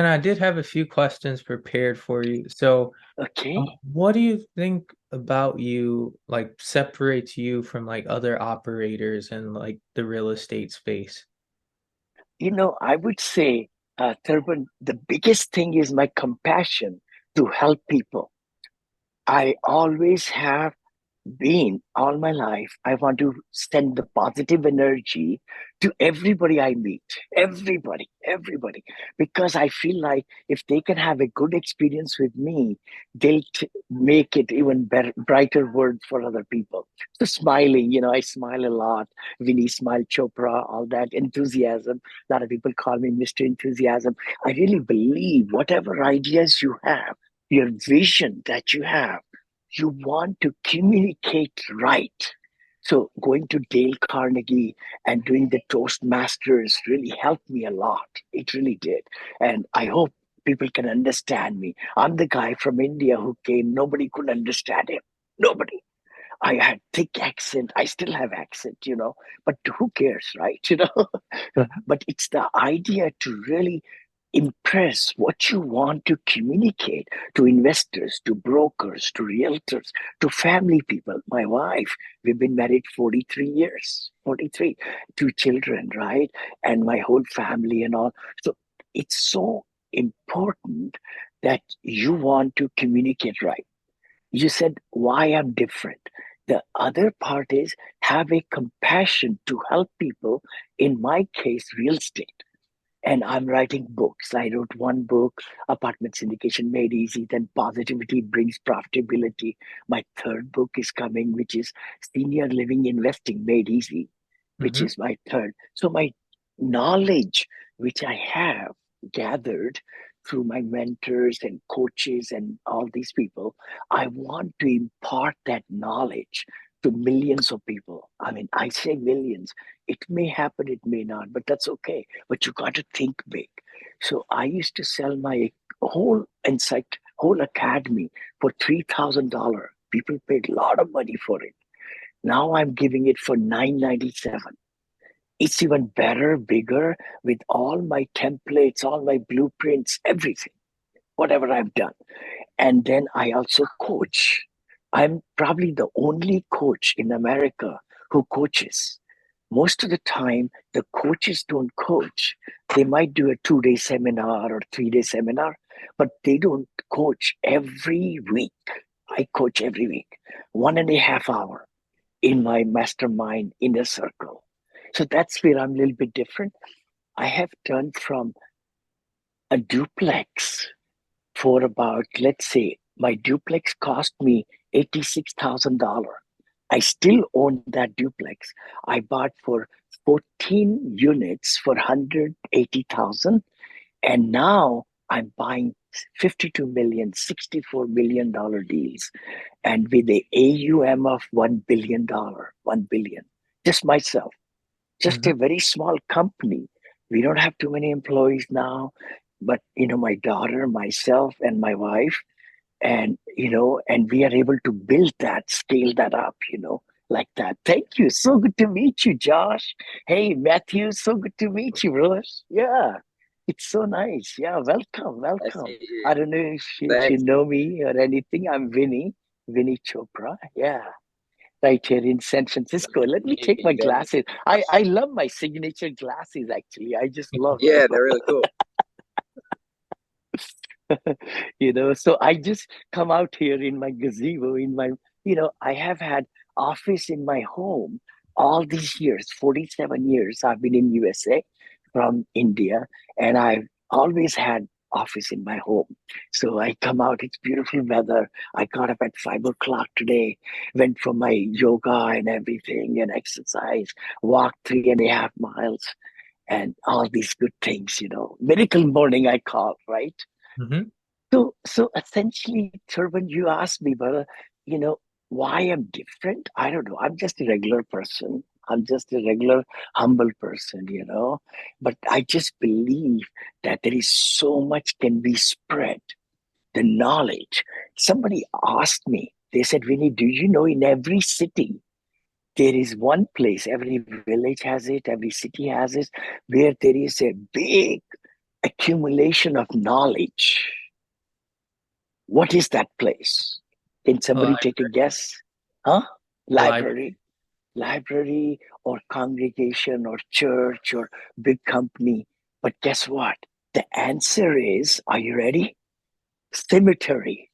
And I did have a few questions prepared for you. So, Okay. what do you think about you, like, separates you from like other operators in like the real estate space? I would say, Turban, the biggest thing is my compassion to help people. I always have been all my life. I want to send the positive energy to everybody I meet, everybody, because I feel like if they can have a good experience with me, they'll make it even better, brighter world for other people. So smiling, I smile a lot. Vinny Smile Chopra, all that enthusiasm. A lot of people call me Mr. Enthusiasm. I really believe whatever ideas you have, your vision that you want to communicate right. So going to Dale Carnegie and doing the Toastmasters really helped me a lot. It really did. And I hope people can understand me. I'm the guy from India who came, nobody could understand him. Nobody. I had thick accent. I still have accent, but who cares, right? Mhm. But it's the idea to really impress what you want to communicate to investors, to brokers, to realtors, to family people. My wife, we've been married 43 years, 43, two children, right? And my whole family and all. So it's so important that you want to communicate right. You said why I'm different. The other part is have a compassion to help people. In my case, real estate. And I'm writing books. I wrote one book, Apartment Syndication Made Easy, then Positivity Brings Profitability. My third book is coming, which is Senior Living Investing Made Easy, which Mhm. is my third. So my knowledge, which I have gathered through my mentors and coaches and all these people, I want to impart that knowledge to millions of people. I mean, I say millions. It may happen, it may not, but that's okay. But you got to think big. So I used to sell my whole academy for $3,000. People paid a lot of money for it. Now I'm giving it for $997. It's even better, bigger, with all my templates, all my blueprints, everything, whatever I've done. And then I also coach. I'm probably the only coach in America who coaches. Most of the time, the coaches don't coach. They might do a 2 day seminar or 3 day seminar, but they don't coach every week. I coach every week, 1.5 hour in my mastermind inner circle. So that's where I'm a little bit different. I have turned from a duplex for about, let's say, my duplex cost me $86,000. I still own that duplex. I bought for 14 units for 180,000. And now I'm buying 52 million, $64 million deals. And with the AUM of $1 billion, 1 billion, just myself, just Mhm. a very small company. We don't have too many employees now, but my daughter, myself, and my wife, and we are able to build that, scale that up, like that. Thank you. So good to meet you, Josh. Hey, Matthew, so good to meet you, brothers. Yeah, it's so nice. Yeah, welcome, Nice to welcome. meet you. I don't know if you Thanks. know me or anything. I'm Vinny Chopra. Yeah, right here in San Francisco. Let me Meet take my you, Vinny. glasses. I love my signature glasses, actually. I just love them. Yeah, they're really cool. So I just come out here in my gazebo, I have had office in my home all these years, 47 years. I've been in USA from India, and I've always had office in my home. So I come out, it's beautiful weather. I got up at 5 o'clock today, went for my yoga and everything and exercise, walked 3.5 miles and all these good things, Miracle morning I call, right? Mhm. So essentially, Turban, you asked me, brother, you know, why I'm different. I don't know. I'm just a regular person. I'm just a regular, humble person. But I just believe that there is so much can be spread. The knowledge. Somebody asked me, they said, Vinny, do you know in every city there is one place, every village has it, every city has it, where there is a big accumulation of knowledge. What is that place? Can A somebody take a guess? Huh? library. Library, library, or congregation, or church, or big company. But guess what? The answer is, are you ready? Cemetery.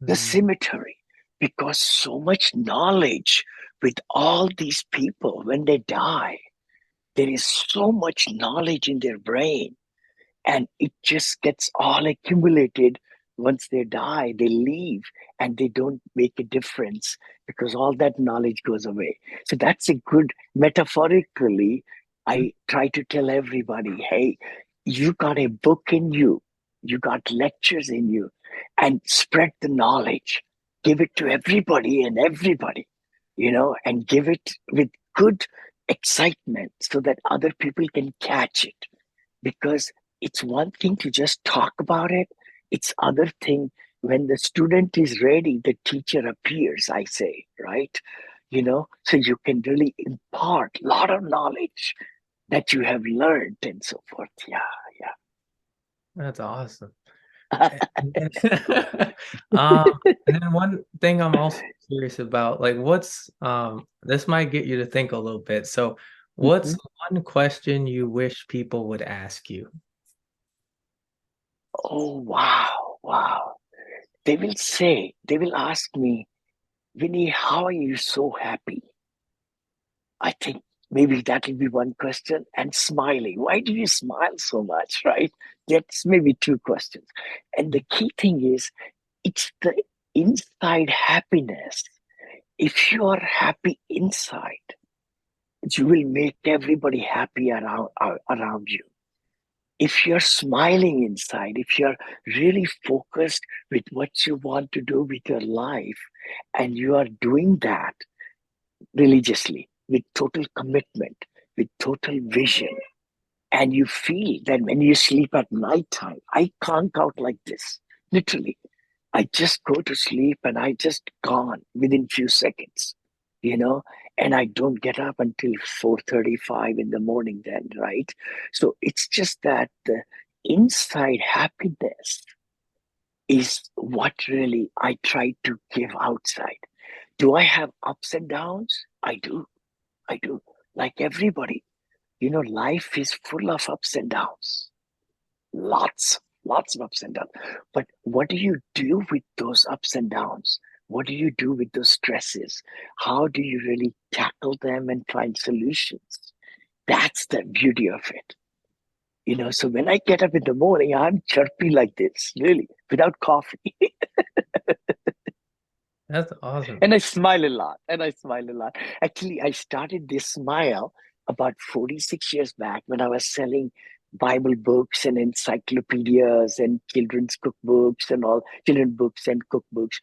The Mm, cemetery. Because so much knowledge with all these people, when they die, there is so much knowledge in their brain, and it just gets all accumulated. Once they die, they leave, and they don't make a difference because all that knowledge goes away. So that's a good, metaphorically, mm, I try to tell everybody, hey, you got a book in you, you got lectures in you, and spread the knowledge, give it to everybody and everybody, and give it with good excitement so that other people can catch it. Because it's one thing to just talk about it, it's other thing when the student is ready, the teacher appears, I say, right? So you can really impart a lot of knowledge that you have learned and so forth. Yeah, that's awesome. yeah. And then um, and then one thing I'm also curious about, like, this might get you to think a little bit. So, what's Mhm. one question you wish people would ask you? Oh, wow, wow. They will ask me, Vinny, how are you so happy? I think maybe that will be one question. And smiling. Why do you smile so much, right? That's maybe two questions. And the key thing is, it's the inside happiness. If you are happy inside, you will make everybody happy around you. If you're smiling inside, if you're really focused with what you want to do with your life, and you are doing that religiously, with total commitment, with total vision, and you feel that when you sleep at night time, I conk out like this, literally. I just go to sleep and I just gone within few seconds, you know, and I don't get up until 4:35 in the morning then, right? So it's just that the inside happiness is what really I try to give outside. Do I have ups and downs? I do. I do. Like everybody, life is full of ups and downs. Lots of ups and downs. But what do you do with those ups and downs? What do you do with those stresses? How do you really tackle them and find solutions? That's the beauty of it. So when I get up in the morning, I'm chirpy like this, really, without coffee. That's awesome. And I smile a lot. And I smile a lot. Actually, I started this smile about 46 years back when I was selling Bible books and encyclopedias and children's cookbooks and all children books and cookbooks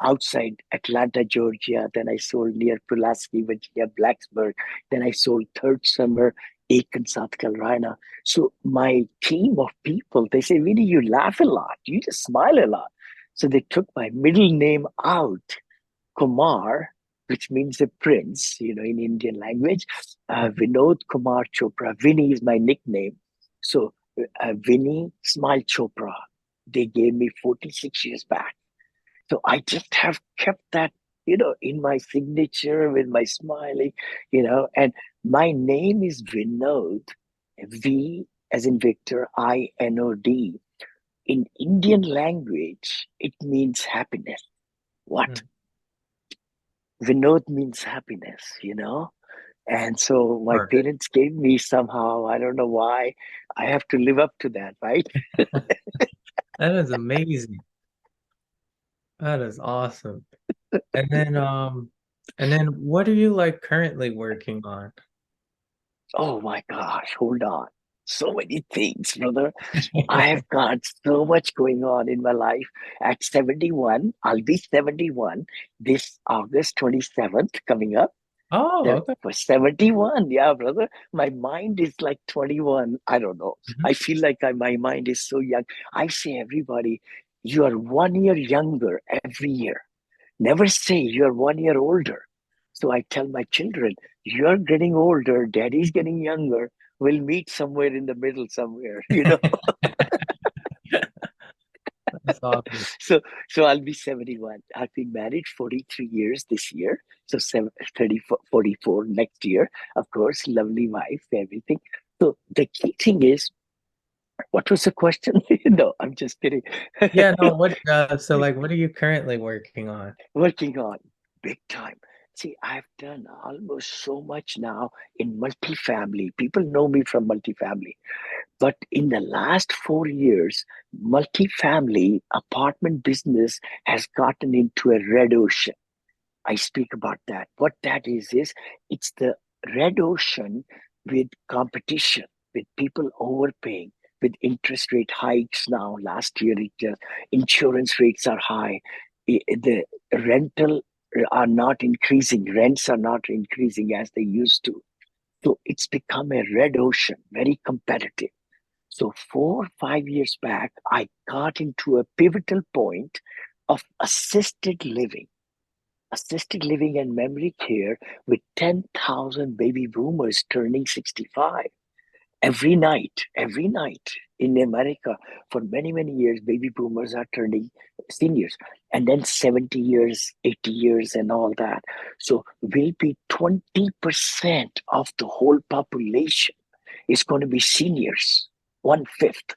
outside Atlanta, Georgia. Then I sold near Pulaski, Virginia, Blacksburg. Then I sold Third Summer, Aiken, South Carolina. So my team of people, they say, Vinny, you laugh a lot. You just smile a lot. So they took my middle name out, Kumar, which means a prince, in Indian language. Vinod Kumar Chopra. Vinny is my nickname. So Vinny Smile Chopra. They gave me 46 years back. So I just have kept that, in my signature with my smiley, and my name is Vinod, V as in Victor, Inod. In Indian language, it means happiness. What? Mm, Vinod means happiness. And so my perfect. parents gave me somehow, I don't know why, I have to live up to that, right? That is amazing. That is awesome. And then what are you like currently working on? Oh my gosh, hold on. So many things, brother. I have got so much going on in my life. At 71, I'll be 71 this August 27th coming up. Oh, That okay. was 71. Yeah, brother. My mind is like 21. I don't know. Mhm. I feel like my mind is so young. I say, everybody, you are 1 year younger every year. Never say you're 1 year older. So I tell my children, you're getting older, daddy's getting younger. We'll meet somewhere in the middle somewhere, you know. That's awesome. So so I'll be 71. I've been married 43 years this year. So 44 next year. Of course, lovely wife, everything. So the key thing is, what was the question? No, I'm just kidding. Yeah, no, so like what are you currently working on? Working on big time. See, I've done almost so much now in multifamily. People know me from multifamily. But in the last 4 years, multifamily apartment business has gotten into a red ocean. I speak about that. What that is it's the red ocean with competition, with people overpaying, with interest rate hikes now. Last year, insurance rates are high. The rental are not increasing. Rents are not increasing as they used to. So it's become a red ocean, very competitive. So 4 5 years back, I got into a pivotal point of assisted living and memory care with 10,000 baby boomers turning 65 every night in America. For many, many years, baby boomers are turning seniors, and then 70 years, 80 years, and all that. So, will be 20% of the whole population is going to be seniors, one fifth.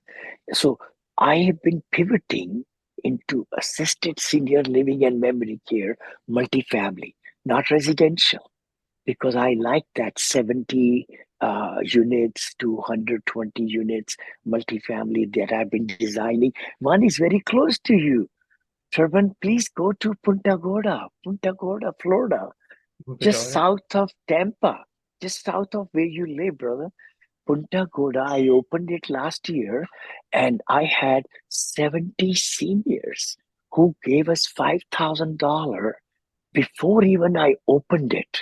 So I have been pivoting into assisted senior living and memory care, multifamily, not residential, because I like that 70 units to 120 units multifamily that I've been designing. One is very close to you. Servant, please go to Punta Gorda, Florida, just Pagoda? south of Tampa, just south of where you live, brother. Punta Gorda, I opened it last year and I had 70 seniors who gave us $5,000 before even I opened it.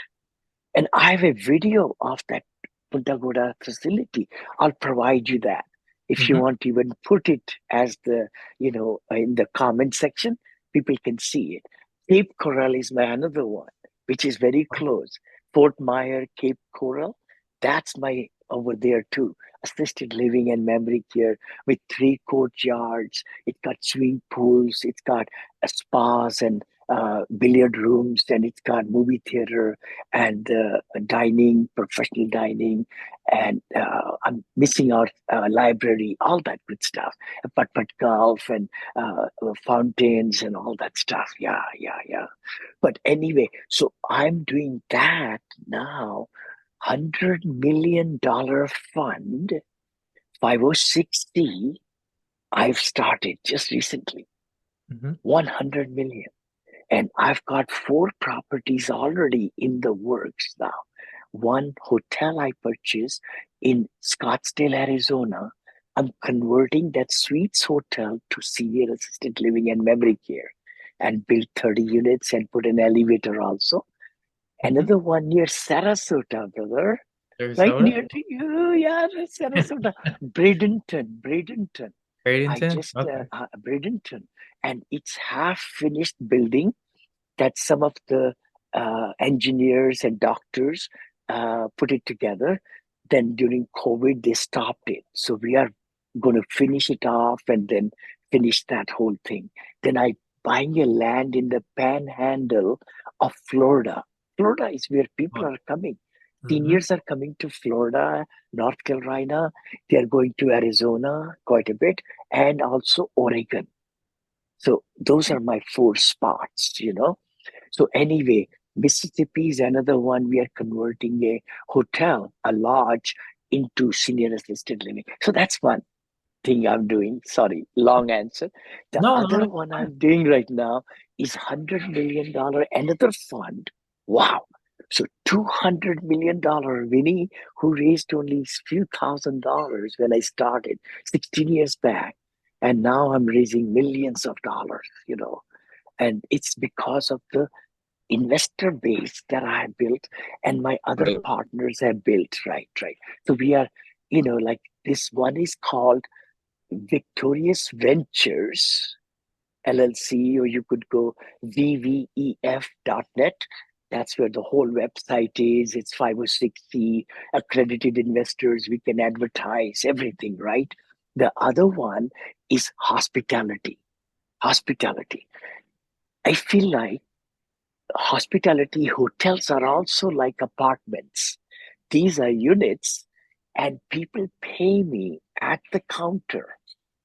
And I have a video of that Punta Gorda facility. I'll provide you that. If you Hmm. want to even put it as in the comment section, people can see it. Cape Coral is my another one, which is very close. Fort Myer, Cape Coral, that's my over there too. Assisted living and memory care with 3 courtyards. It's got swimming pools. It's got spas and billiard rooms, and it's got movie theater and dining, professional dining, and I'm missing out library, all that good stuff. But golf and fountains and all that stuff. Yeah, yeah, yeah. But anyway, so I'm doing that now. $100 million fund, 506C. I've started just recently. Hmm. 100 million. And I've got 4 properties already in the works now. One hotel I purchased in Scottsdale, Arizona. I'm converting that Suites Hotel to senior assisted living and memory care and build 30 units and put an elevator also. Hmm. Another one near Sarasota, brother, right Sarasota? near to you. Yeah, Sarasota. Bradenton. I Bradenton? just, Okay. Bradenton. And it's half finished building that some of the engineers and doctors put it together. Then during COVID, they stopped it. So we are going to finish it off and then finish that whole thing. Then I buying a land in the panhandle of Florida. Florida is where people are coming. Mm-hmm. Seniors are coming to Florida, North Carolina. They are going to Arizona quite a bit, and also Oregon. So those are my 4 spots. So anyway, Mississippi is another one. We are converting a hotel, a lodge, into senior assisted living. So that's one thing I'm doing. Sorry, long answer. The No, no, other it's one fine. I'm doing right now is $100 million, another fund. Wow. So $200 million, Vinny, who raised only a few $1,000s when I started 16 years back. And now I'm raising millions of dollars. And it's because of the investor base that I have built and my other Right. partners have built. Right, right. So we are, like this one is called Victorious Ventures LLC, or you could go vvef.net. That's where the whole website is. It's 506C, accredited investors. We can advertise everything, right? The other one is hospitality. Hospitality. I feel like hospitality hotels are also like apartments. These are units, and people pay me at the counter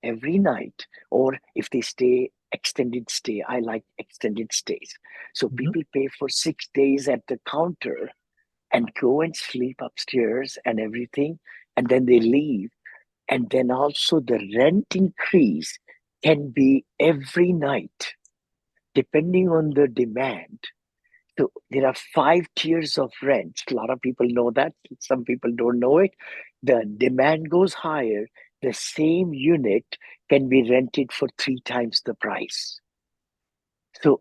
every night, or if they stay extended stay. I like extended stays. So Mhm. people pay for 6 days at the counter and go and sleep upstairs and everything, and then they leave. And then also the rent increase can be every night, depending on the demand. So there are 5 tiers of rent. A lot of people know that. Some people don't know it. The demand goes higher. The same unit can be rented for 3 times the price. So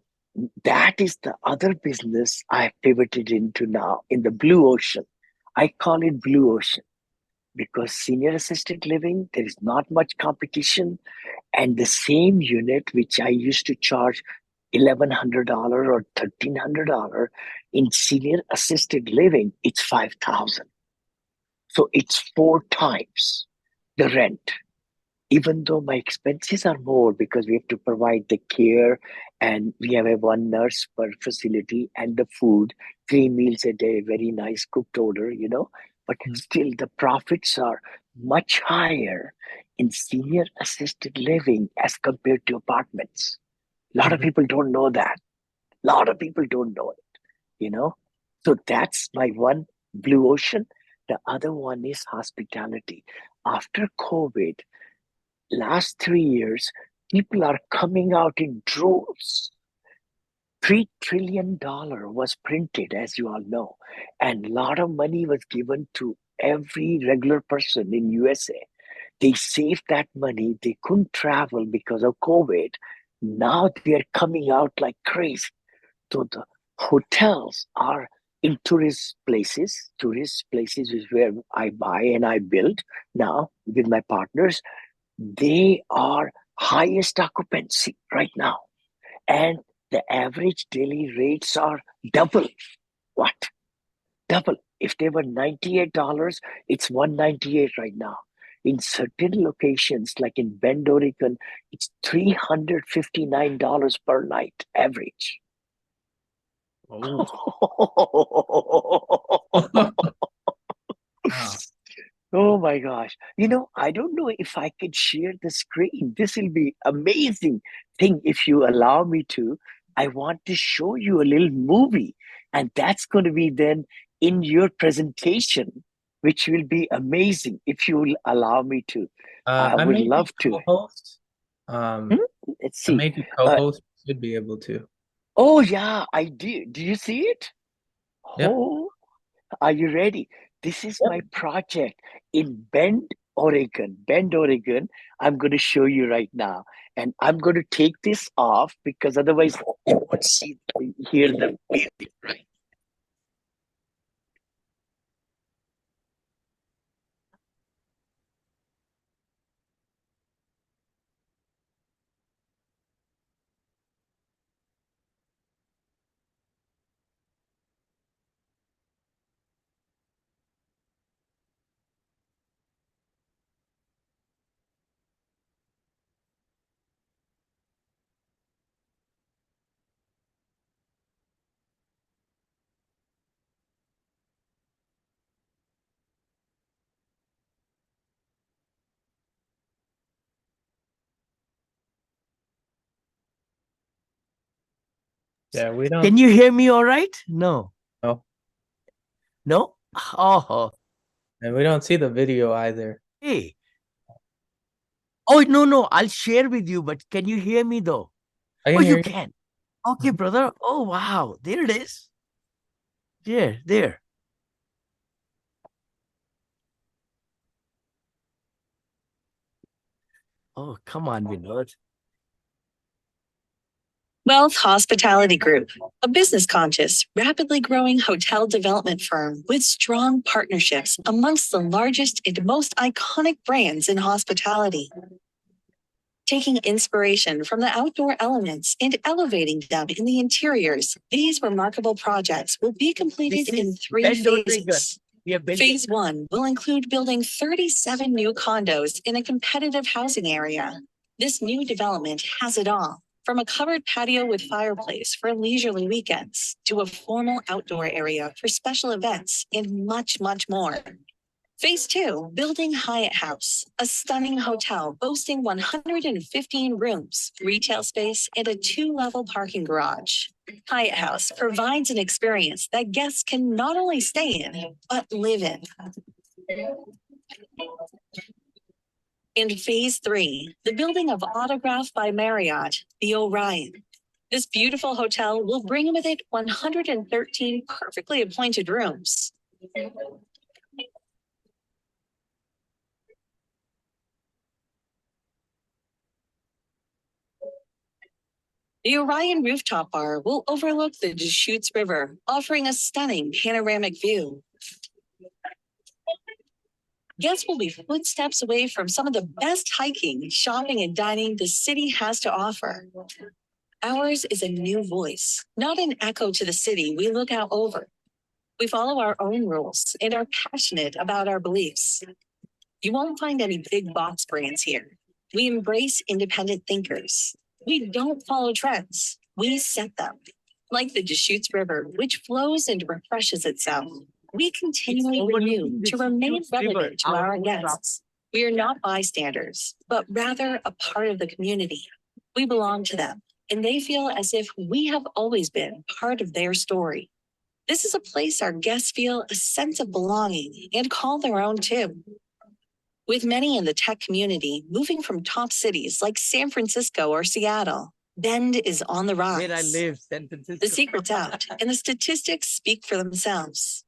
that is the other business I pivoted into now in the blue ocean. I call it blue ocean because senior assisted living, there is not much competition. And the same unit, which I used to charge $1,100 or $1,300 in senior assisted living, it's 5,000. So it's 4 times the rent, even though my expenses are more because we have to provide the care and we have a one nurse per facility and the food, 3 meals a day, very nice cooked order. But Mhm. still, the profits are much higher in senior assisted living as compared to apartments. A lot of Mhm. people don't know that. A lot of people don't know it. So that's my one blue ocean. The other one is hospitality. After COVID, last 3 years, people are coming out in droves. $3 trillion was printed, as you all know, and a lot of money was given to every regular person in USA. They saved that money. They couldn't travel because of COVID. Now they're coming out like crazy. So the hotels are in Tourist places is where I buy and I build now with my partners. They are highest occupancy right now. And the average daily rates are double. What? Double. If they were $98, it's 198 right now. In certain locations, like in Bend, Oregon, it's $359 per night average. Oh. Wow. Oh my gosh. I don't know if I could share the screen. This will be amazing thing if you allow me to. I want to show you a little movie, and that's going to be then in your presentation, which will be amazing if you will allow me to. I I would made you love to. co-host. Hmm? Um, Let's I see. made you Uh, co-host. Should be able to. oh yeah, I did. Do you see it? Yep. Oh, are you ready? This is Yep. my project in Bend, Oregon. Bend, Oregon. I'm going to show you right now. And I'm going to take this off because otherwise you won't hear the music, right? Yeah, we don't Can you hear me all right? No. know, No? Oh, and we don't see the video either. hey. Oh, no, no. I'll share with you, but can you hear me though? I Oh, can you hear you. can. Okay, Mhm. brother. Oh, wow. There it is. There, there. Oh, come on, Vinod. Wealth Hospitality Group, a business conscious, rapidly growing hotel development firm with strong partnerships amongst the largest and most iconic brands in hospitality. Taking inspiration from the outdoor elements and elevating them in the interiors, these remarkable projects will be completed in 3 phases. Phase 1 will include building 37 new condos in a competitive housing area. This new development has it all, from a covered patio with fireplace for leisurely weekends to a formal outdoor area for special events and much, much more. Phase 2, building Hyatt House, a stunning hotel boasting 115 rooms, retail space, and a 2-level parking garage. Hyatt House provides an experience that guests can not only stay in, but live in. In Phase 3, the building of Autograph by Marriott, the Orion. This beautiful hotel will bring with it 113 perfectly appointed rooms. The Orion rooftop bar will overlook the Deschutes River, offering a stunning panoramic view. Guests will be footsteps away from some of the best hiking, shopping, and dining the city has to offer. Ours is a new voice, not an echo to the city we look out over. We follow our own rules and are passionate about our beliefs. You won't find any big box brands here. We embrace independent thinkers. We don't follow trends. We set them. Like the Deschutes River, which flows and refreshes itself. We continually renew to remain relevant to our guests. We are not bystanders, but rather a part of the community. We belong to them, and they feel as if we have always been part of their story. This is a place our guests feel a sense of belonging and call their own too. With many in the tech community moving from top cities like San Francisco or Seattle, Bend is on the rise. Where I live, San Francisco. The secret's out, and the statistics speak for themselves.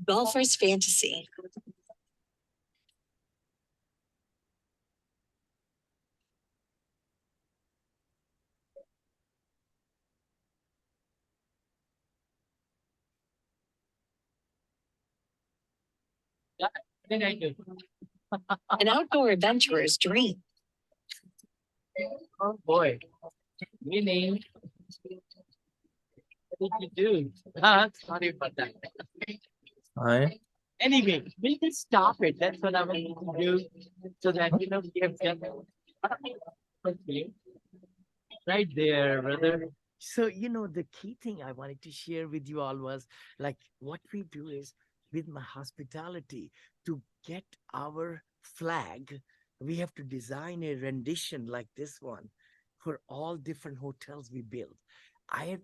Golfer's fantasy. Yeah, I think I do. An outdoor adventurer's dream. Oh boy. Winning. What did you do? Sorry about that. Fine. Anyway, we can stop it. That's what I want to do. So that we have done. Okay. Right there, brother. So, the key thing I wanted to share with you all was like what we do is with my hospitality to get our flag, we have to design a rendition like this one for all different hotels we build. I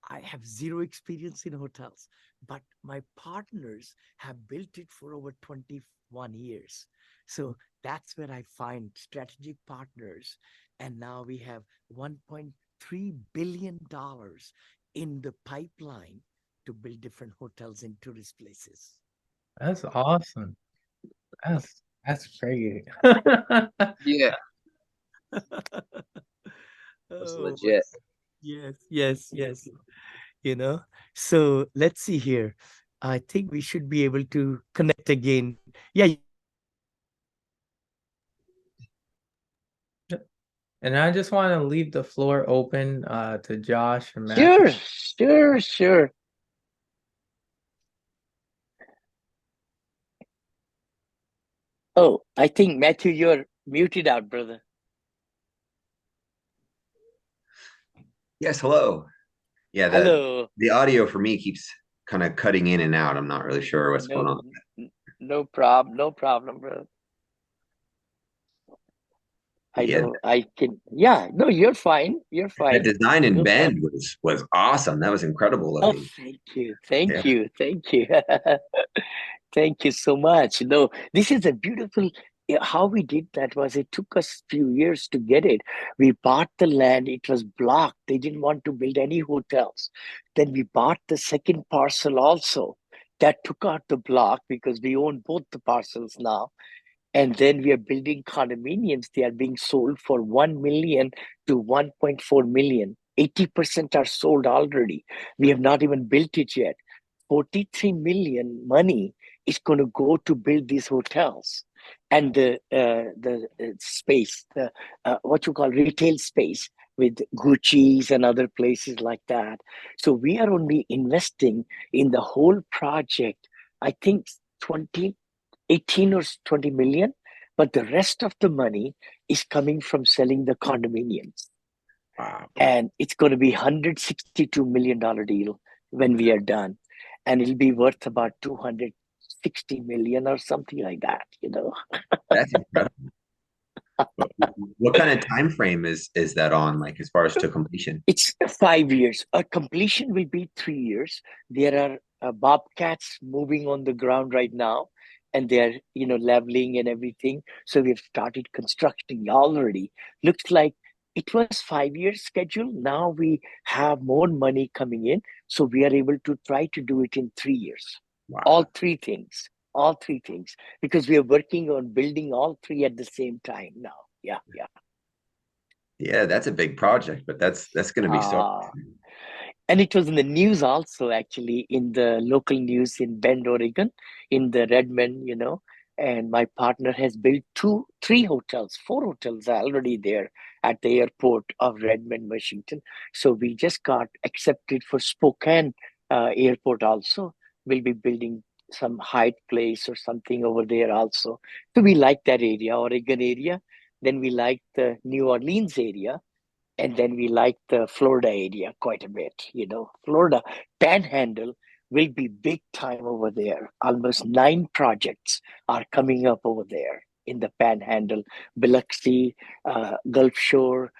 have zero experience in hotels, but my partners have built it for over 21 years. So that's where I find strategic partners. And now we have $1.3 billion in the pipeline to build different hotels in tourist places. That's awesome. That's great. Yeah, that's Oh, legit. yes. So let's see here. I think we should be able to connect again. Yeah. And I just want to leave the floor open to Josh and Matthew. Sure. Oh, I think Matthew, you're muted out, brother. Yes, hello. Yeah, Hello. the audio for me keeps kind of cutting in and out. I'm not really sure what's going on. No problem, brother. I know I can. Yeah, no, you're fine. You're fine. The design in No Bend problem. was awesome. That was incredible Oh, looking. thank Yeah. you. Thank you so much. No, this is a beautiful how we did that was it took us few years to get it. We bought the land, it was blocked. They didn't want to build any hotels. Then we bought the second parcel also. That took out the block because we own both the parcels now. And then we are building condominiums. They are being sold for 1 million to 1.4 million. 80% are sold already. We have not even built it yet. 43 million money is going to go to build these hotels and the space, the what you call retail space with Gucci's and other places like that. So we are only investing in the whole project, I think 20, 18 or 20 million, but the rest of the money is coming from selling the condominiums. Wow. And it's going to be $162 million deal when we are done. And it'll be worth about 260 million or something like that, you know. That's incredible. What kind of time frame is that on, like as far as to completion? It's 5 years. A completion will be 3 years. There are bobcats moving on the ground right now, and they're leveling and everything. So we've started constructing already. Looks like it was 5 years schedule. Now we have more money coming in, so we are able to try to do it in 3 years. All Wow. three things. All three things, because we are working on building all three at the same time now. Yeah, yeah. Yeah, that's a big project, but that's going to be so. Uh, And it was in the news also, actually, in the local news in Bend, Oregon, in the Redmond, And my partner has built three hotels, four hotels are already there at the airport of Redmond, Washington. So we just got accepted for Spokane airport also. We'll be building some Hyatt Place or something over there also. So we like that area, Oregon area. Then we like the New Orleans area, and then we like the Florida area quite a bit. Florida Panhandle will be big time over there. Almost 9 projects are coming up over there in the Panhandle, Biloxi, Gulf Shore,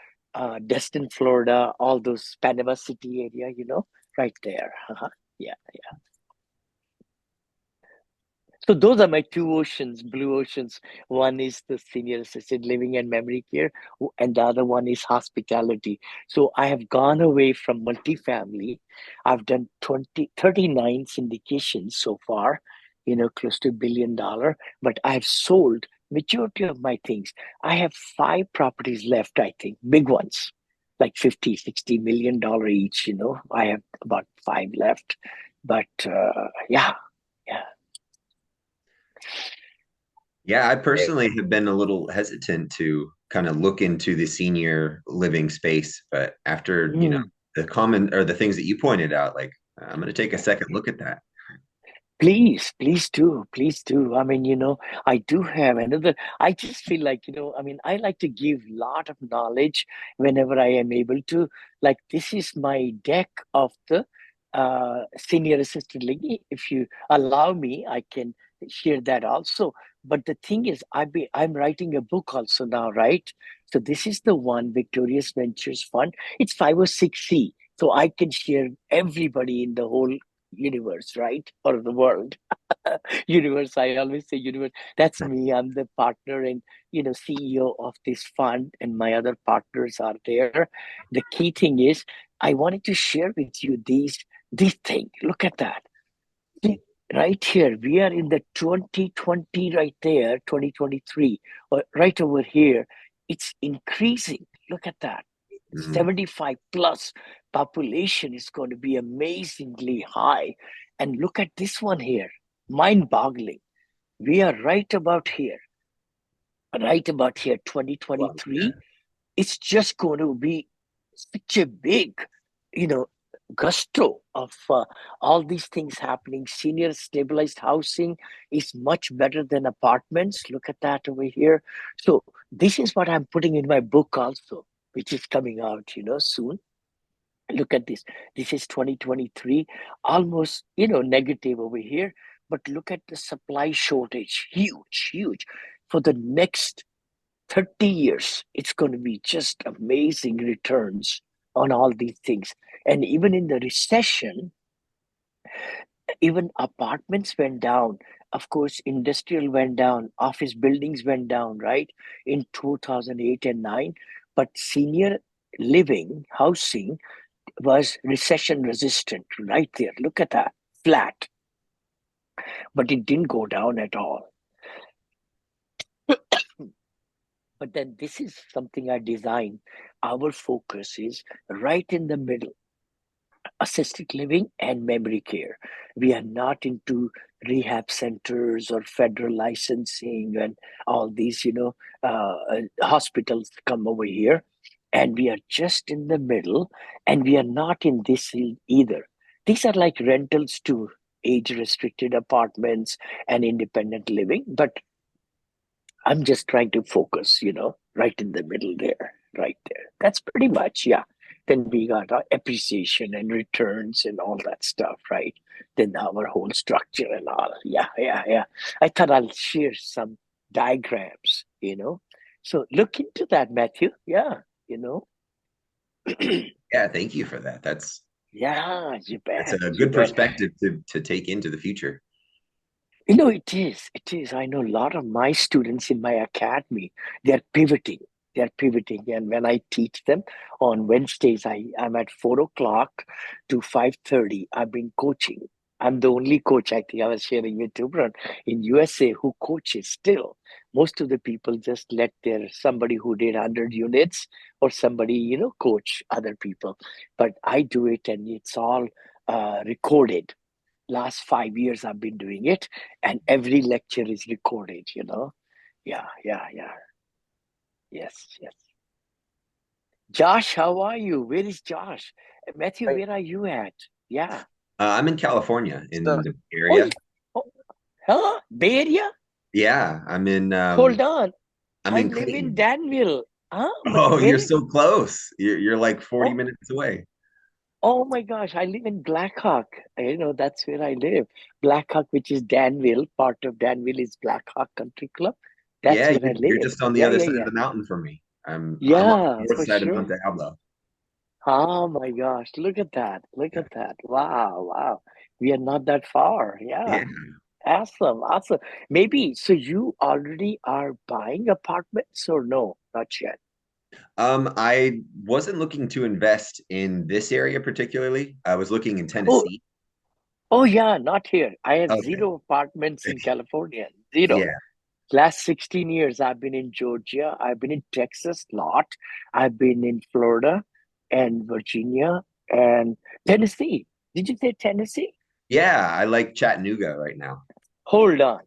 Destin, Florida, all those Panama City area. Right there. Yeah. So those are my two oceans, blue oceans. One is the senior assisted living and memory care, and the other one is hospitality. So I have gone away from multifamily. I've done 39 syndications so far, close to $1 billion, but I've sold majority of my things. I have 5 properties left, I think, big ones, like 50, $60 million each, I have about 5 left. But yeah, yeah. Yeah, I personally have been a little hesitant to kind of look into the senior living space, but after, Mm. the common or the things that you pointed out, like I'm going to take a second look at that. Please do, please do. I mean, I do have another. I just feel like, I mean, I like to give a lot of knowledge whenever I am able to. Like, this is my deck of the senior assistant living. If you allow me, I can share that also. But the thing is, I'm writing a book also now, right? So this is the one, Victorious Ventures Fund. It's 506C. So I can share everybody in the whole universe, right? Or the world. Universe, I always say universe. That's me. I'm the partner and CEO of this fund, and my other partners are there. The key thing is I wanted to share with you these thing. Look at that. See, right here, we are in the 2020 right there, 2023, or right over here. It's increasing. Look at that. Mhm. 75 plus population is going to be amazingly high. And look at this one here, mind boggling. We are right about here, Well, yeah. 2023. It's just going to be such a big, you know, gusto of all these things happening. Senior stabilized housing is much better than apartments. Look at that over here. So this is what I'm putting in my book also, which is coming out, soon. Look at this. This is 2023, almost, negative over here. But look at the supply shortage. Huge, huge. For the next 30 years, it's going to be just amazing returns on all these things. And even in the recession, Even apartments went down. Of course, industrial went down, office buildings went down, right? In 2008 and 9. But senior living, housing was recession resistant, right there. Look at that, flat, but it didn't go down at all. But then this is something I designed. Our focus is right in the middle, assisted living and memory care. We are not into rehab centers or federal licensing and all these, hospitals come over here. And we are just in the middle, and we are not in this either. These are like rentals to age restricted apartments and independent living. But I'm just trying to focus, right in the middle there, right there. That's pretty much, yeah. Then we got our appreciation and returns and all that stuff, right? Then our whole structure and all. Yeah, yeah, yeah. I thought I'll share some diagrams, So look into that, Matthew. Yeah, Yeah, thank you for that. yeah, you That's bet, a you good bet. perspective to take into the future. It is. It is. I know a lot of my students in my academy, they're pivoting. They're pivoting. And when I teach them on Wednesdays, I'm at 4 o'clock to 5:30. I've been coaching. I'm the only coach, I think I was sharing with Tubran in USA who coaches still. Most of the people just let their somebody who did 100 units or somebody, coach other people. But I do it and it's all recorded. Last 5 years I've been doing it, and every lecture is recorded. Yeah, yeah, yeah. Yes, yes. Josh, how are you? Where is Josh? Matthew, Right. where are you at? Yeah. I'm in California in So the Oh, area. oh, huh? Bay Area? Yeah, Hold on. I'm I in live in Clayton. Danville. Huh? Oh, you're Where? so close. You're like 40 Oh, minutes away. oh my gosh. I live in Blackhawk. That's where I live. Blackhawk, which is Danville. Part of Danville is Blackhawk Country Club. That's Yeah, where I you're live. just on the Yeah, other yeah, side of yeah. the mountain from me. I'm on Yeah, the north for side of sure. Monte Diablo. Oh my gosh, look at that. Look Yeah. at that. Wow, wow. We are not that far. Yeah. Yeah. Awesome, awesome. Maybe so you already are buying apartments or no? Not yet. I wasn't looking to invest in this area particularly. I was looking in Oh, Tennessee. oh yeah, not here. I have Okay. zero apartments in California. Zero. Yeah. Last 16 years I've been in Georgia. I've been in Texas a lot. I've been in Florida and Virginia and Tennessee. Did you say Tennessee? Yeah, I like Chattanooga right now. Hold on.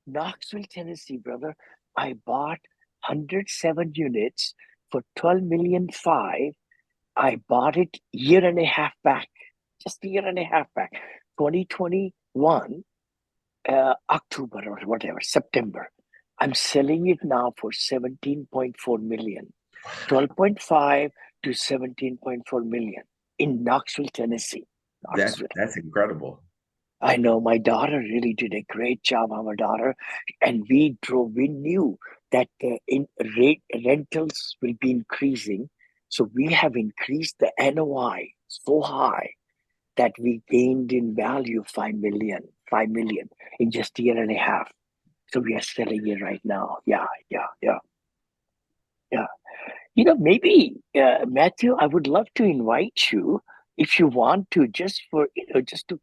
Knoxville, Tennessee, brother. I bought 107 units for 12 million five. I bought it year and a half back, just a year and a half back, 2021, October or whatever, September. I'm selling it now for 17.4 million, 12.5 to 17.4 million in Knoxville, Tennessee. That's Knoxville. that's incredible. I know my daughter really did a great job, our daughter, and we knew that rentals will be increasing. So we have increased the NOI so high that we gained in value 5 million in just a year and a half. So we are selling it right now. Yeah, yeah, yeah, yeah. Maybe, Matthew, I would love to invite you if you want to, just to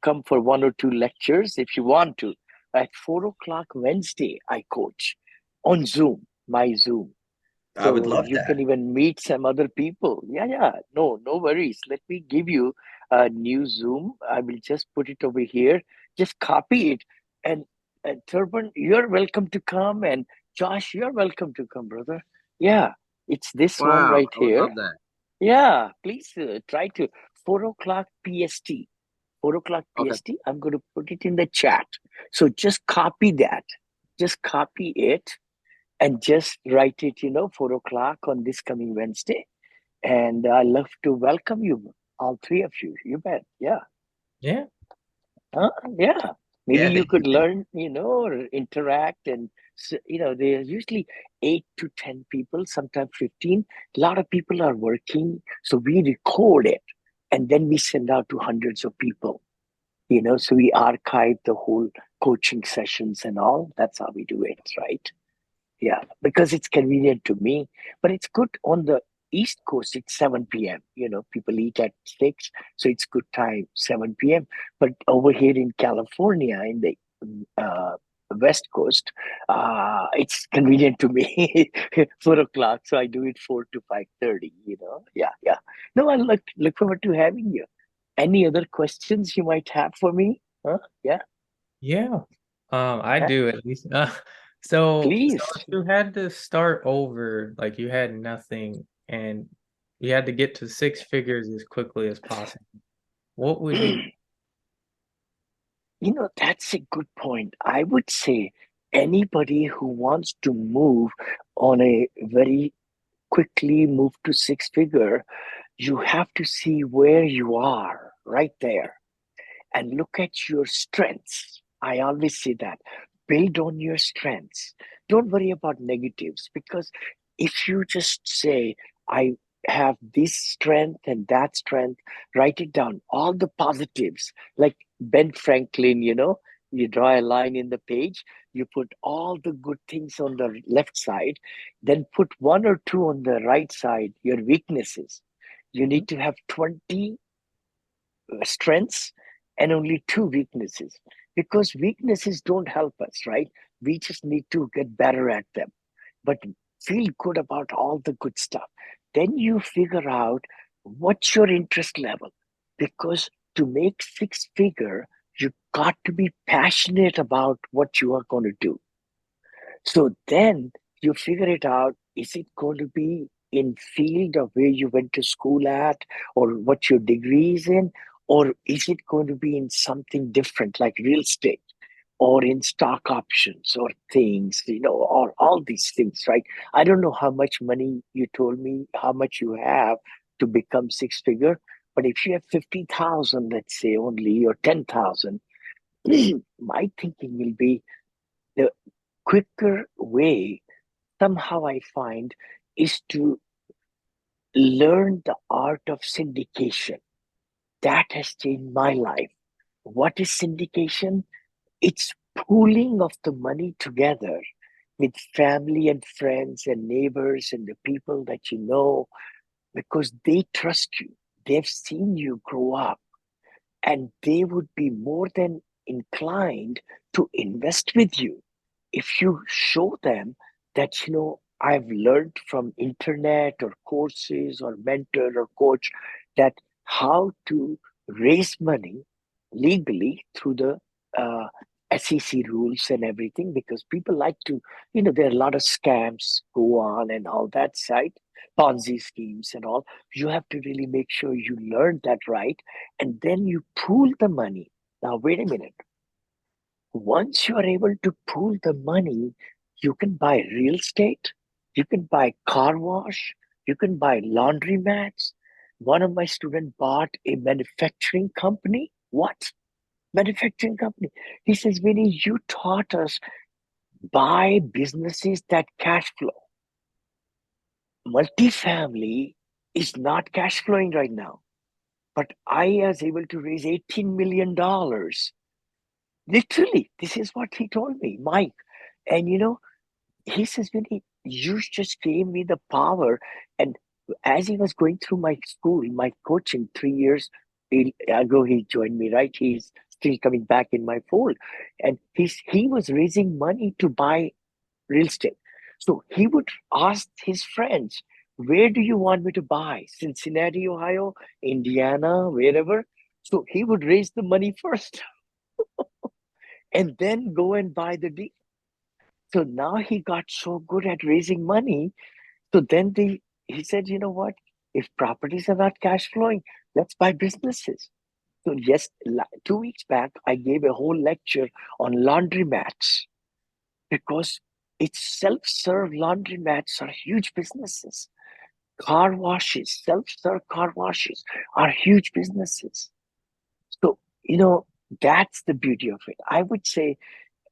come for one or two lectures if you want to. At 4 o'clock Wednesday, I coach on Zoom, my Zoom. I would So love you that. can even meet some other people. Yeah, yeah. No, no worries. Let me give you a new Zoom. I will just put it over here. Just copy it. And Turban, you're welcome to come. And Josh, you're welcome to come, brother. Yeah, it's this one wow, right I would here. love that. Yeah, please try to 4 o'clock PST. 4 o'clock Okay. PST. I'm going to put it in the chat. So just copy that. Just copy it and just write it, 4 o'clock on this coming Wednesday. And I love to welcome you, all three of you. You bet. Yeah. Yeah. Yeah. Maybe Yeah, you thank you. could learn, or interact. And, there's usually 8 to 10 people, sometimes 15. A lot of people are working. So we record it and then we send out to hundreds of people. So we archive the whole coaching sessions and all. That's how we do it, right? Yeah, because it's convenient to me, but it's good on the East Coast. It's 7 p.m. People eat at 6, so it's good time, 7 p.m. But over here in California, in the uh, West Coast, it's convenient to me, 4 o'clock. So I do it 4 to 5:30. Yeah, yeah. No, I look forward to having you. Any other questions you might have for me? Huh? Yeah, Yeah. I yeah. do at least. So Please. if you had to start over, like you had nothing and you had to get to six figures as quickly as possible, what would you? That's a good point. I would say anybody who wants to move on a very quickly move to six figure, you have to see where you are right there and look at your strengths. I always say that. Build on your strengths. Don't worry about negatives because if you just say, I have this strength and that strength, write it down, all the positives, like Ben Franklin, you draw a line in the page, you put all the good things on the left side, then put one or two on the right side, your weaknesses. You Mhm. need to have 20 strengths and only two weaknesses because weaknesses don't help us, right? We just need to get better at them, but feel good about all the good stuff. Then you figure out what's your interest level because to make six figure, you got to be passionate about what you are going to do. So then you figure it out. Is it going to be in field of where you went to school at or what your degree is in? Or is it going to be in something different like real estate or in stock options or things, or all these things, right? I don't know how much money you told me, how much you have to become six figure. But if you have 50,000, let's say only, or 10,000, my thinking will be the quicker way somehow I find is to learn the art of syndication. That has changed my life. What is syndication? It's pooling of the money together with family and friends and neighbors and the people that you know because they trust you. They've seen you grow up and they would be more than inclined to invest with you if you show them that I've learned from internet or courses or mentor or coach that how to raise money legally through the uh, SEC rules and everything because people like to there are a lot of scams go on and all that side, Ponzi schemes and all. You have to really make sure you learn that right and then you pool the money. Now, wait a minute. Once you are able to pool the money, you can buy real estate, you can buy car wash, you can buy laundry mats. One of my students bought a manufacturing company. What? Manufacturing company. He says, Vinny, you taught us buy businesses that cash flow. Multifamily is not cash flowing right now, but I was able to raise $18 million. Literally, this is what he told me, Mike. And he says, Vinny, you just gave me the power. And as he was going through my school, my coaching 3 years ago, he joined me, right? He's still coming back in my fold. And he was raising money to buy real estate. So he would ask his friends, where do you want me to buy? Cincinnati, Ohio, Indiana, wherever. So he would raise the money first and then go and buy the deal. So now he got so good at raising money. So then he said, you know what? If properties are not cash flowing, let's buy businesses. So yes, 2 weeks back, I gave a whole lecture on laundromats because it's self-serve laundromats are huge businesses. Car washes, self-serve car washes are huge businesses. So, that's the beauty of it. I would say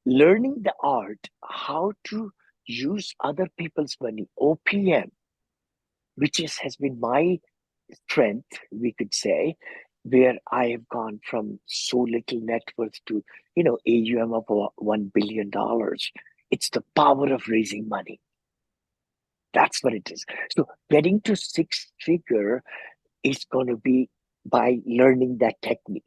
learning the art how to use other people's money, OPM, which has been my strength, we could say, where I have gone from so little net worth to, AUM of $1 billion. It's the power of raising money. That's what it is. So getting to six figure is going to be by learning that technique.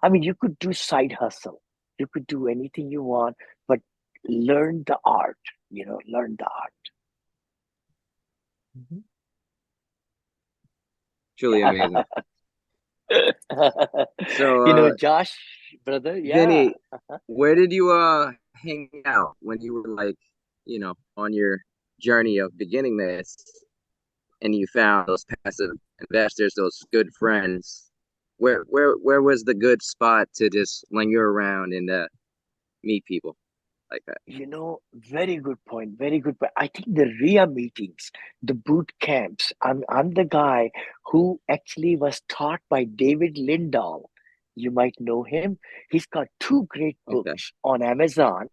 I mean, you could do side hustle, you could do anything you want, but learn the art, learn the Mhm. Truly amazing. art. So, Josh, brother, yeah. Vinny, where did you hang out when you were like, on your journey of beginning this, and you found those passive investors, those good friends? Where was the good spot to just linger around and meet people like that? Very good point. Very good point. I think the RIA meetings, the boot camps. I'm the guy who actually was taught by David Lindahl. You might know him. He's got two great Okay. books on Amazon.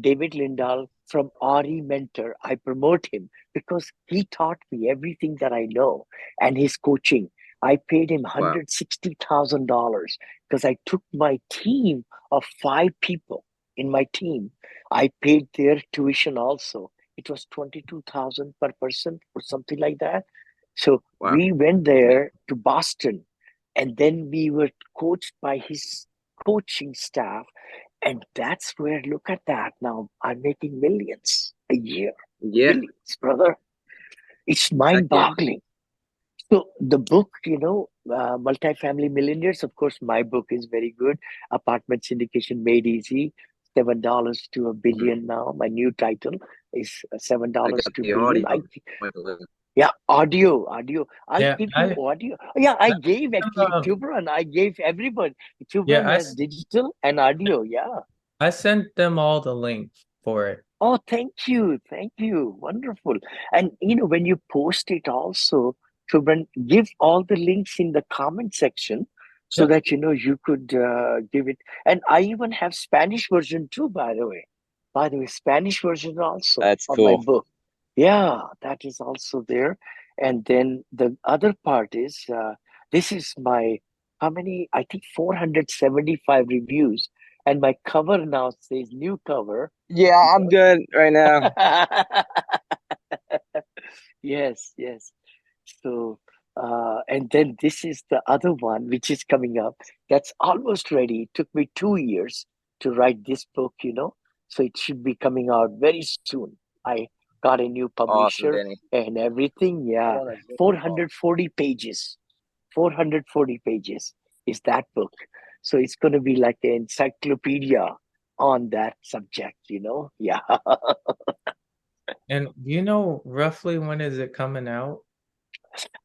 David Lindahl from RE Mentor. I promote him because he taught me everything that I know and his coaching. I paid him Wow. $160,000 because I took my team of five people in my team. I paid their tuition also. It was 22,000 per person or something like that. So Wow. we went there to Boston, and then we were coached by his coaching staff. And that's where, look at that. Now I'm making millions a year. Yeah. Millions, brother. It's Heck mind yeah. boggling. So the book, Multifamily Millionaires, of course, my book is very good. Apartment Syndication Made Easy, $7 to a Mhm. billion now. My new title is $7 I to got a the billion. audio. Wait a minute. Yeah, audio. I'll Yeah, give you audio. Yeah, I gave actually um, Chubran. I gave everyone. yeah, Chubran has digital and audio. Yeah. I sent them all the link for it. Oh, thank you. Thank you. Wonderful. And when you post it also, Shubran, give all the links in the comment section so Yep. that you could give it. And I even have Spanish version too, by the way. By the way, Spanish version also That's of my cool. book. Yeah, that is also there. And then the other part is this is my how many? I think 475 reviews. And my cover now says new cover. Yeah, I'm good right now. Yes, yes. So, and then this is the other one which is coming up. That's almost ready. It took me 2 years to write this book. So it should be coming out very soon. I got a new Awesome, publisher Vinny. and everything. Yeah, 440 pages. 440 pages is that book. So it's going to be like an encyclopedia on that subject. Yeah. And do you know roughly when is it coming out?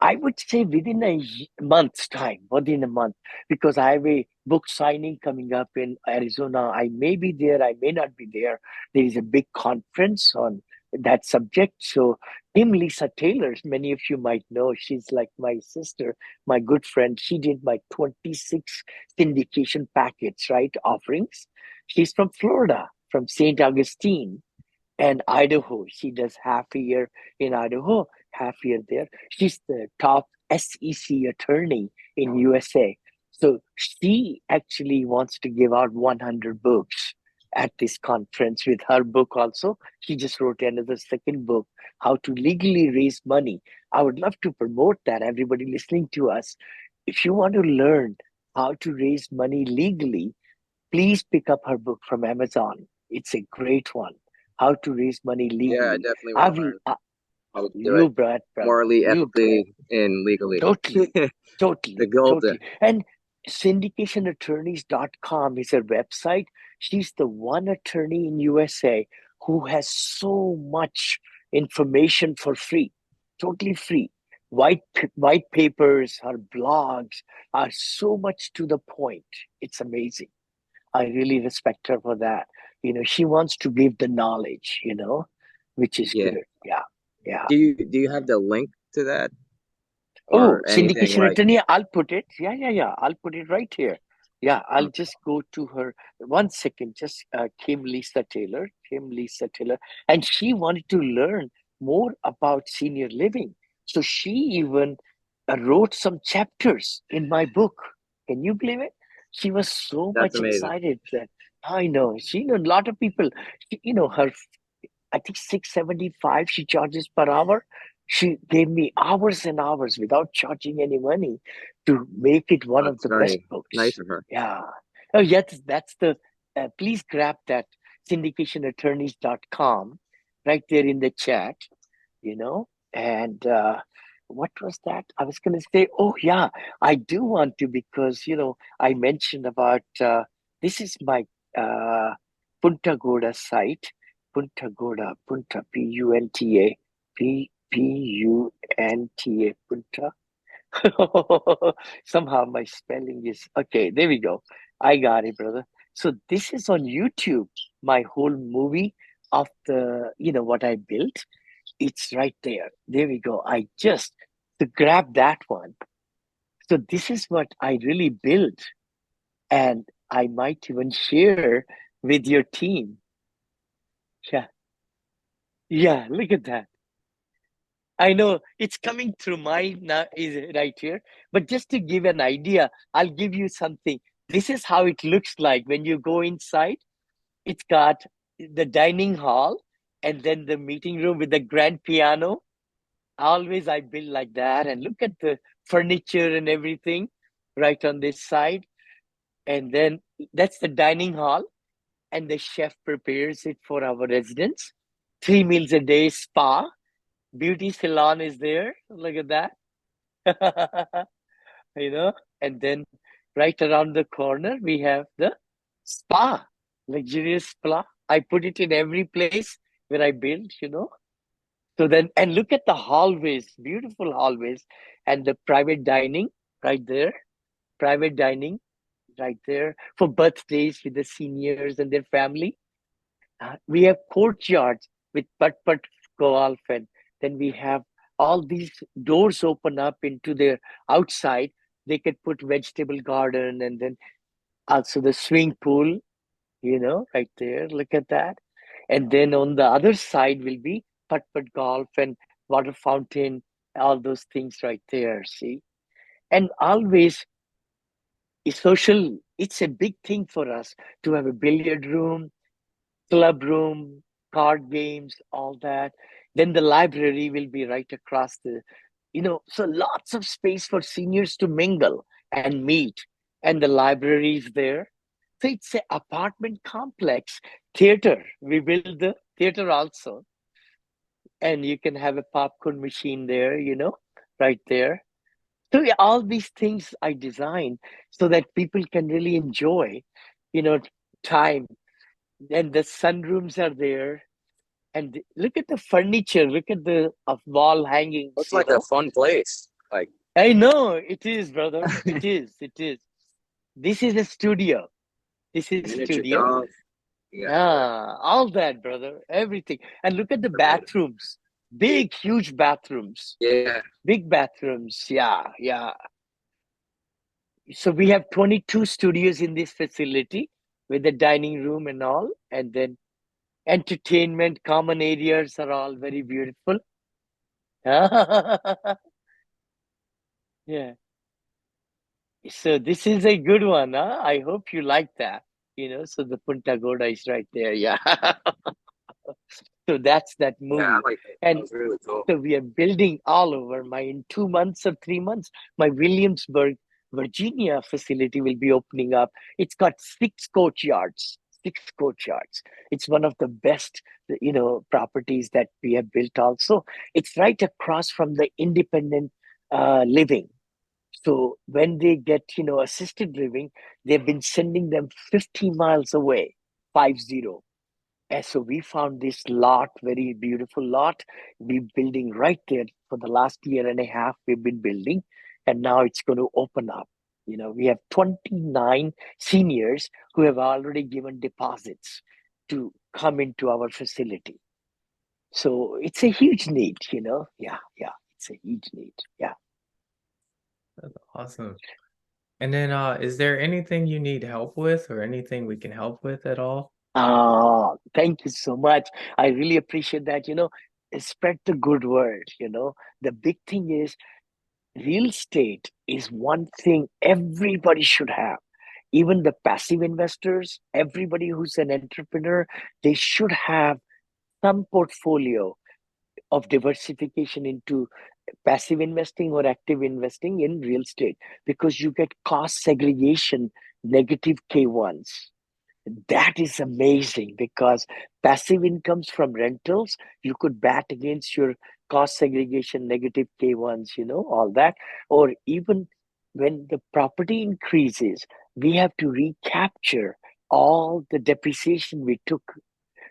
I would say within a month's time, within a month, because I have a book signing coming up in Arizona. I may be there, I may not be there. There is a big conference on that subject. So, Lisa Taylor, many of you might know, she's like my sister, my good friend. She did my 26 syndication packets, right? Offerings. She's from Florida, from St. Augustine and Idaho. She does half a year in Idaho, half year there. She's the top SEC attorney in USA. So she actually wants to give out 100 books at this conference with her book also. She just wrote another second book, How to Legally Raise Money. I would love to promote that, everybody listening to us. If you want to learn how to raise money legally, please pick up her book from Amazon. It's a great one. How to raise money Yeah, I legally. definitely want I've to learn how to do it you brought brother. morally, You brought ethically, and legally. totally, The totally, golden. totally. And syndicationattorneys.com is her website. She's the one attorney in USA who has so much information for free, totally free. White papers, her blogs are so much to the point. It's amazing. I really respect her for that. She wants to give the knowledge, which is Yeah. good. Yeah. Yeah. Do you have the link to that Oh, or anything syndication like? attorney, I'll put it. Yeah, yeah, yeah. I'll put it right here. Yeah, I'll Okay. just go to her. One second, just Kim Lisa Taylor. And she wanted to learn more about senior living. So she even wrote some chapters in my book. Can you believe it? She was so That's much amazing. excited that I know. She know a lot of people. Her, I think 675 she charges per hour. She gave me hours and hours without charging any money to make it one of That's the best very books. nice of her. Yeah. Oh, yes, that's the. Please grab that syndicationattorneys.com right there in the chat, and what was that? I was going to say, oh, yeah, I do want to because, I mentioned about this is my uh, Punta Goda site. Punta Goda, Punta, Punta, Punta. Punta. Somehow my spelling is okay. There we go. I got it, brother. So this is on YouTube, my whole movie of what I built. It's right there. There we go. I just to grab that one. So this is what I really built, and I might even share with your team. Yeah, yeah. Look at that. I know it's coming through my is right here, but just to give an idea, I'll give you something. This is how it looks like when you go inside. It's got the dining hall and then the meeting room with the grand piano. Always I build like that, and look at the furniture and everything right on this side. And then that's the dining hall, and the chef prepares it for our residents. 3 meals a day, spa, beauty salon is there. Look at that. you know, and then right around the corner, we have the spa, luxurious spa. I put it in every place where I build. So then, and look at the hallways, beautiful hallways, and the private dining right there, private dining right there for birthdays with the seniors and their family. We have courtyards with putt golf, and then we have all these doors open up into the outside. They could put vegetable garden and then also the swimming pool, right there. Look at that. And then on the other side will be putt golf and water fountain, all those things right there. See, and always it's a big thing for us to have a billiard room, club room, card games, all that. Then the library will be right across so lots of space for seniors to mingle and meet. And the library is there. So it's an apartment complex. Theater. We build the theater also. And you can have a popcorn machine there, right there. So yeah, all these things I design so that people can really enjoy, you know, time. And the sunrooms are there, and look at the furniture, look at the wall hangings, Looks like a fun place. Like I know it is, brother. It is. This is a studio. This is miniature studio. golf. You got All that, brother. Everything. And look at the bathrooms. Big, huge bathrooms. yeah. Big bathrooms. Yeah, yeah. So we have 22 studios in this facility with the dining room and all. And then entertainment, common areas are all very beautiful. Yeah. So this is a good one, huh? I hope you like that. So the Punta Goda is right there. Yeah. So that's that Yeah, I movie. like it. That And was really cool. so we are building all over. In 2 months or 3 months, my Williamsburg, Virginia facility will be opening up. It's got 6 courtyards. 6 courtyards. It's one of the best, properties that we have built also. It's right across from the independent living. So when they get, assisted living, they've been sending them 50 miles away, 50. And so we found this lot, very beautiful lot. We're building right there for the last year and a half. We've been building, and now it's going to open up. We have 29 seniors who have already given deposits to come into our facility. So it's a huge need. Yeah, yeah, it's a huge need. Yeah. That's awesome. And then is there anything you need help with or anything we can help with at all? Thank you so much. I really appreciate that. Spread the good word. The big thing is real estate is one thing everybody should have. Even the passive investors, everybody who's an entrepreneur, they should have some portfolio of diversification into passive investing or active investing in real estate, because you get cost segregation, negative K1s. That is amazing, because passive incomes from rentals, you could bat against your cost segregation, negative K1s, all that. Or even when the property increases, we have to recapture all the depreciation we took.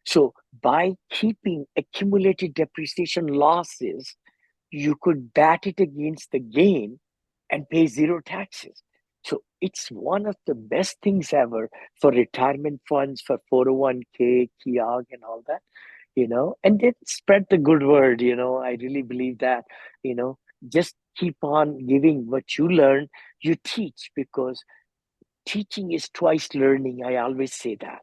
So by keeping accumulated depreciation losses, you could bat it against the gain and pay zero taxes. So it's one of the best things ever for retirement funds, for 401k, KIAG, and all that, and then spread the good word. I really believe that, you know, just keep on giving what you learn, you teach, because teaching is twice learning. I always say that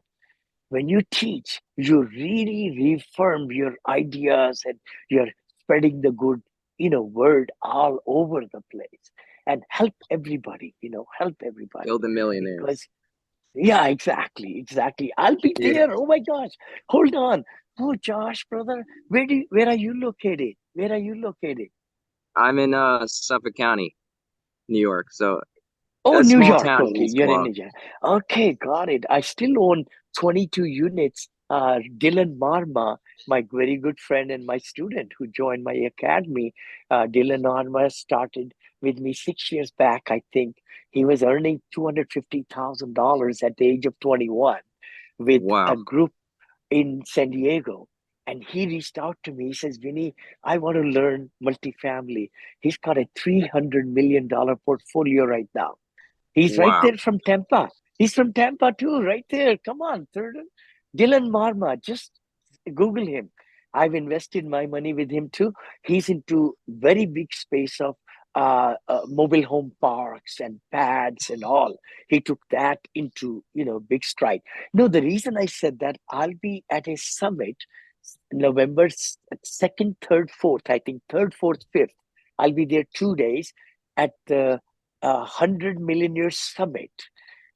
when you teach, you really reaffirm your ideas and you're spreading the good, word all over the place, and help everybody, help everybody. Kill the millionaires. Because, yeah, exactly, exactly. I'll be Yeah. there. Oh my gosh. Hold on. Oh, Josh, brother, where are you located? Where are you located? I'm in Suffolk County, New York. So Oh, a New small York. town Okay, means you're in law. New York. Okay, got it. I still own 22 units. Dylan Marma, my very good friend and my student who joined my academy, Dylan Marma started with me 6 years back, I think. He was earning $250,000 at the age of 21 with Wow. a group in San Diego. And he reached out to me. He says, Vinny, I want to learn multifamily. He's got a $300 million portfolio right now. He's right Wow. there from Tampa. He's from Tampa too, right there. Come on, third. Dylan Marma, just Google him. I've invested my money with him too. He's into very big space of mobile home parks and pads and all. He took that into big stride. No, the reason I said that, I'll be at a summit November 2nd, 3rd, 4th. I think 3rd, 4th, 5th. I'll be there 2 days at the 100 Millionaires Summit,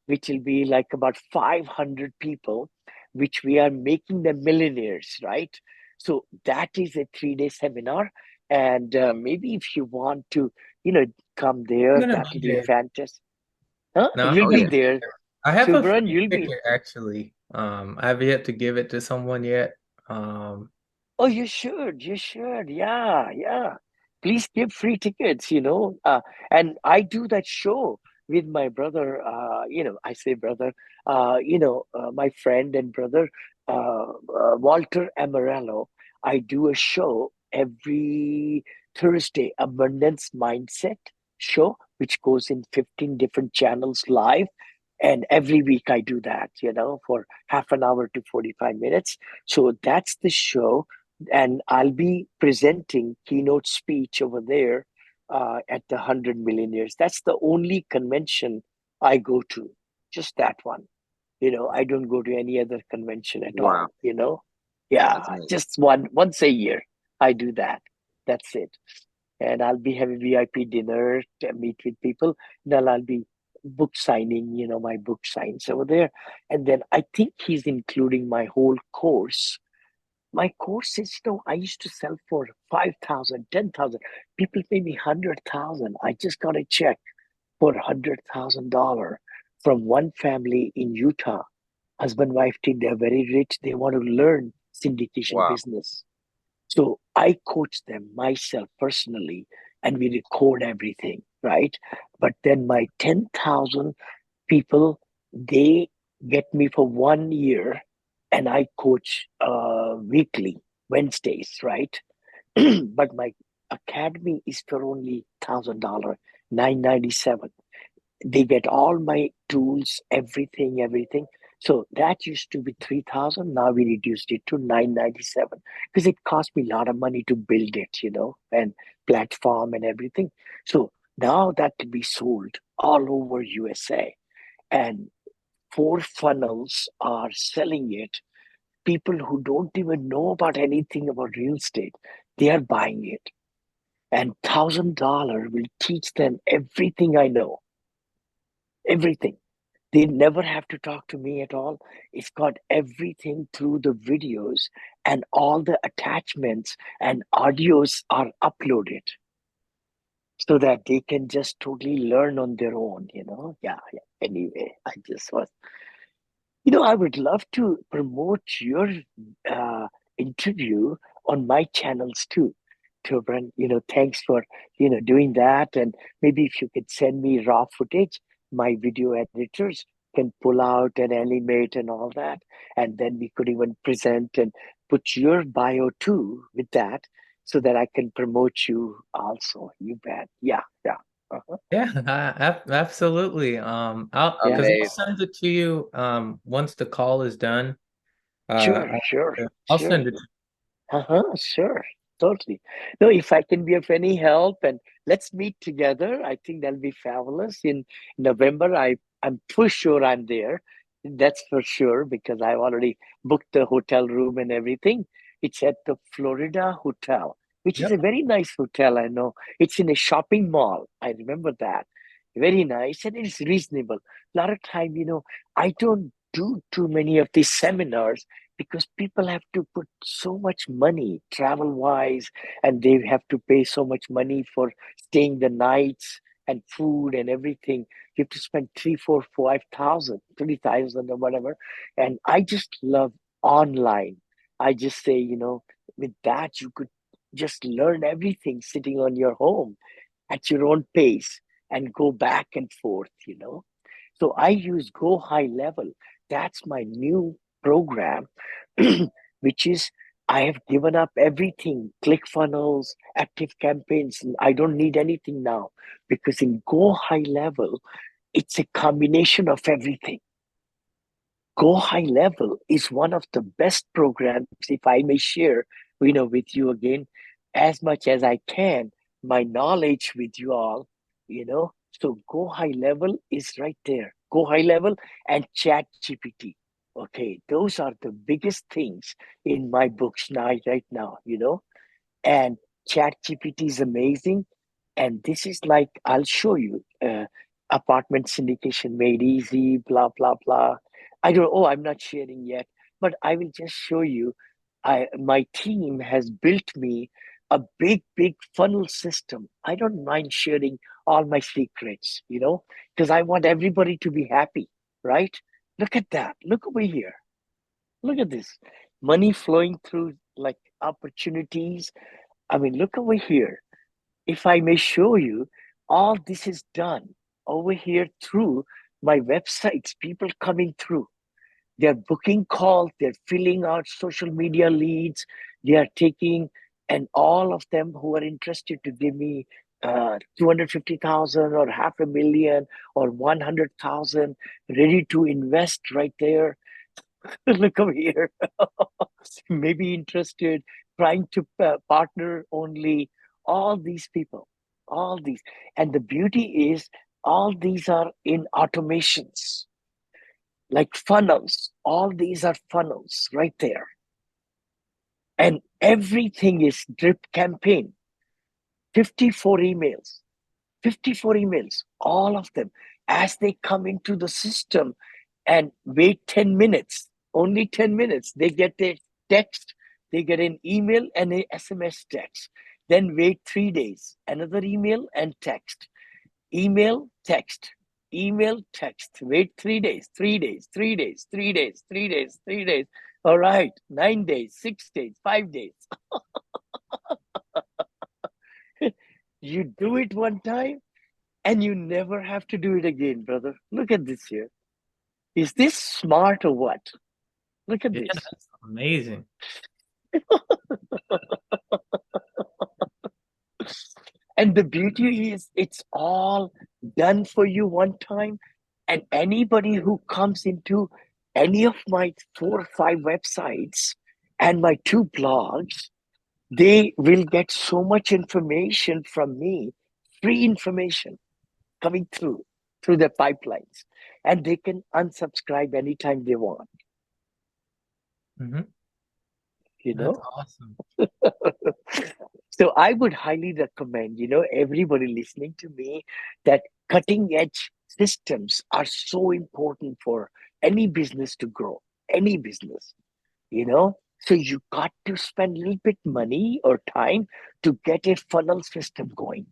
which will be like about 500 people, which we are making them millionaires, right? So that is a 3-day seminar. And maybe if you want to, come I'm there, gonna that be will be there. fantastic. Huh? No, I'm You'll Oh gonna be yeah. be there. there. I have a Subran, free you'll be. ticket actually. I have yet to give it to someone yet. Oh, you should. You should. Yeah, yeah. Please give free tickets, And I do that show with my brother, I say brother, my friend and brother, Walter Amarello. I do a show every Thursday, Abundance Mindset show, which goes in 15 different channels live. And every week I do that, for half an hour to 45 minutes. So that's the show, and I'll be presenting keynote speech over there at the 100 Millionaires. That's the only convention I go to, just that one. I don't go to any other convention at Wow. all. That's Yeah, amazing. just once a year I do that. That's it. And I'll be having VIP dinner to meet with people. Then I'll be book signing, my book signs over there. And then I think he's including my whole course. My courses, I used to sell for 5,000, 10,000. People pay me 100,000. I just got a check for $100,000 from one family in Utah. Husband, wife team, they're very rich. They want to learn syndication Wow. business. So I coach them myself personally, and we record everything, right? But then my 10,000 people, they get me for 1 year, and I coach weekly, Wednesdays, right? But my academy is for only $1,000, 997. They get all my tools, everything. So that used to be 3,000. Now we reduced it to 997 because it cost me a lot of money to build it, and platform and everything. So now that can be sold all over USA, and 4 funnels are selling it. People who don't even know about anything about real estate, they are buying it. And $1,000 will teach them everything I know, everything. They never have to talk to me at all. It's got everything through the videos, and all the attachments and audios are uploaded so that they can just totally learn on their own, you know? Yeah, yeah. Anyway, I just was, I would love to promote your uh, interview on my channels too. Tobran, thanks for, doing that. And maybe if you could send me raw footage, my video editors can pull out and animate and all that. And then we could even present and put your bio too with that so that I can promote you also. You bet. Yeah, yeah. Uh-huh. Yeah, absolutely. I'll Yeah. because Yeah, I'll send it to you once the call is done. Sure, sure, I'll sure. send it. Sure, totally. No, if I can be of any help, and let's meet together, I think that'll be fabulous. In November, I'm for sure I'm there. That's for sure because I've already booked the hotel room and everything. It's at the Florida Hotel, which is a Yep. very nice hotel. I know it's in a shopping mall. I remember that. Very nice, and it's reasonable. A lot of time, I don't do too many of these seminars because people have to put so much money travel wise, and they have to pay so much money for staying the nights and food and everything. You have to spend 3 4 5 thousand 3,000 or whatever. And I just love online. I just say, with that you could just learn everything sitting on your home at your own pace and go back and forth. So I use Go High Level. That's my new program, which is I have given up everything, ClickFunnels, active campaigns. And I don't need anything now because in Go High Level, it's a combination of everything. Go High Level is one of the best programs, if I may share, with you again, as much as I can, my knowledge with you all, you know. So Go High Level is right there. Go High Level and Chat GPT. Okay, those are the biggest things in my books now, right now. And chat gpt is amazing, and this is like I'll show you apartment syndication made easy, blah blah blah. I don't, oh, I'm not sharing yet, but I will just show you. My team has built me a big funnel system. I don't mind sharing all my secrets, because I want everybody to be happy, right? Look at that, look over here, look at this, money flowing through like opportunities. I mean, look over here. If I may show you, all this is done over here through my websites, people coming through. They're booking calls, they're filling out social media leads, they are taking, and all of them who are interested to give me 250,000 or 500,000 or 100,000 ready to invest right there. Look over here. Maybe interested, trying to partner only, all these people, all these. And the beauty is, all these are in automations, like funnels. All these are funnels right there. And everything is drip campaign, 54 emails, 54 emails, all of them, as they come into the system and wait 10 minutes, only 10 minutes, they get a text, they get an email and a SMS text. Then wait 3 days, another email and text, email, text, email, text, wait 3 days, 3 days, 3 days, 3 days, 3 days, 3 days. All right, 9 days, 6 days, 5 days. You do it one time and you never have to do it again, brother. Look at this here. Is this smart or what? Look at Yeah, this. that's amazing. And the beauty is, it's all done for you one time. And anybody who comes into any of my 4 or 5 websites and my 2 blogs, they will get so much information from me, free information coming through the pipelines. And they can unsubscribe anytime they want, Hmm. you That's know? awesome. So I would highly recommend, everybody listening to me, that cutting edge systems are so important for any business to grow, any business, you know. So you got to spend a little bit money or time to get a funnel system going,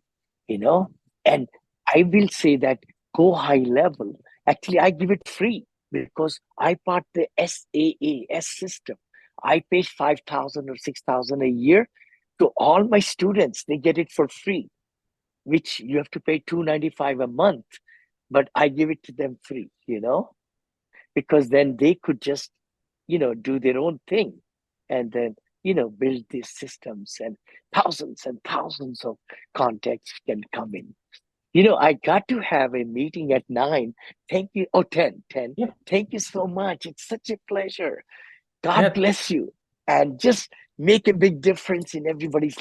you know. And I will say that go high level. Actually, I give it free because I part the SaaS system. I pay 5,000 or 6,000 a year to all my students. They get it for free, which you have to pay 295 a month, but I give it to them free, because then they could just, do their own thing, and then, build these systems, and thousands of contacts can come in. I got to have a meeting at 9. Thank you. Oh, 10, 10. Yeah. Thank you so much. It's such a pleasure. God Yeah. bless you. And just make a big difference in everybody's